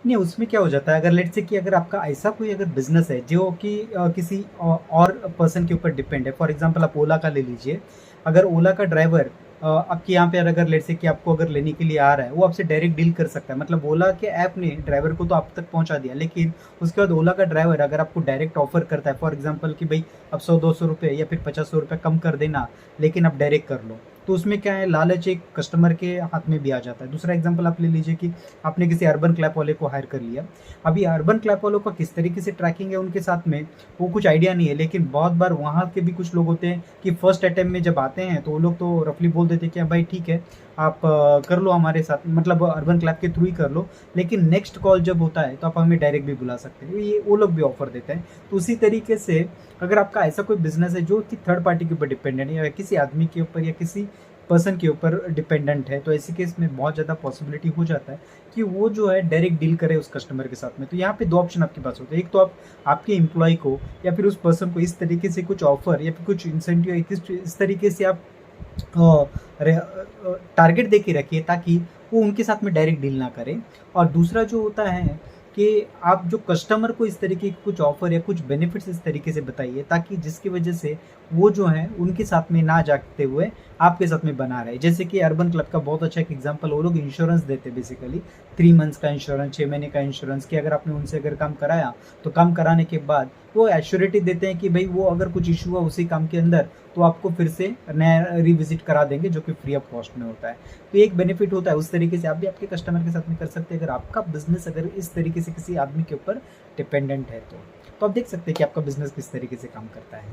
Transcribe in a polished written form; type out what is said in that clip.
नहीं, उसमें क्या हो जाता है, अगर लेट्स से कि अगर आपका ऐसा कोई अगर बिज़नेस है जो कि किसी और पर्सन के ऊपर डिपेंड है, फॉर एग्ज़ाम्पल आप ओला का ले लीजिए। अगर ओला का ड्राइवर आपके यहाँ पे अगर लेट्स से कि आपको अगर लेने के लिए आ रहा है, वो आपसे डायरेक्ट डील कर सकता है। मतलब ओला के ऐप ने ड्राइवर को तो आप तक पहुँचा दिया, लेकिन उसके बाद ओला का ड्राइवर अगर आपको डायरेक्ट ऑफ़र करता है, फॉर एग्ज़ाम्पल कि भई अब 100-200 रुपए या फिर 50-100 रुपए कम कर देना, लेकिन आप डायरेक्ट कर लो। तो उसमें क्या है, लालच एक कस्टमर के हाथ में भी आ जाता है। दूसरा एग्ज़ाम्पल आप ले लीजिए कि आपने किसी अर्बन क्लैप वाले को हायर कर लिया। अभी अर्बन क्लैप वालों का किस तरीके से ट्रैकिंग है उनके साथ में, वो कुछ आइडिया नहीं है, लेकिन बहुत बार वहाँ के भी कुछ लोग होते हैं कि फर्स्ट अटेम्प्ट में जब आते हैं तो वो लोग तो रफली बोल देते हैं कि हाँ भाई ठीक है, आप कर लो हमारे साथ, मतलब अर्बन क्लैप के थ्रू ही कर लो, लेकिन नेक्स्ट कॉल जब होता है तो आप हमें डायरेक्ट भी बुला सकते हैं। ये वो लोग भी ऑफर देते हैं। तो उसी तरीके से अगर आपका ऐसा कोई बिजनेस है जो कि थर्ड पार्टी के ऊपर डिपेंडेंट है, या किसी आदमी के ऊपर या किसी पर्सन के ऊपर डिपेंडेंट है, तो ऐसे केस में बहुत ज़्यादा पॉसिबिलिटी हो जाता है कि वो जो है डायरेक्ट डील करे उस कस्टमर के साथ में। तो यहाँ पे दो ऑप्शन आपके पास होते हैं। एक तो आप आपके एम्प्लॉय को या फिर उस पर्सन को इस तरीके से कुछ ऑफर या फिर कुछ इंसेंटिव इस तरीके से आप टारगेट दे के रखिए ताकि वो उनके साथ में डायरेक्ट डील ना करें। और दूसरा जो होता है कि आप जो कस्टमर को इस तरीके के कुछ ऑफर या कुछ बेनिफिट्स इस तरीके से बताइए ताकि जिसकी वजह से वो जो है उनके साथ में ना जाते हुए आपके साथ में बना रहे। जैसे कि अर्बन क्लब का बहुत अच्छा एक एग्जांपल, वो लोग इंश्योरेंस देते हैं बेसिकली, 3 मंथ्स का इंश्योरेंस, 6 महीने का इंश्योरेंस, कि अगर आपने उनसे अगर काम कराया तो काम कराने के बाद वो एश्योरिटी देते हैं कि भाई वो अगर कुछ इशू हुआ उसी काम के अंदर तो आपको फिर से नया रिविजिट करा देंगे, जो कि फ्री ऑफ कॉस्ट में होता है। तो एक बेनिफिट होता है। उस तरीके से आप भी आपके कस्टमर के साथ में कर सकते हैं अगर आपका बिजनेस अगर इस तरीके से किसी आदमी के ऊपर डिपेंडेंट है तो आप देख सकते हैं कि आपका बिजनेस किस तरीके से काम करता है।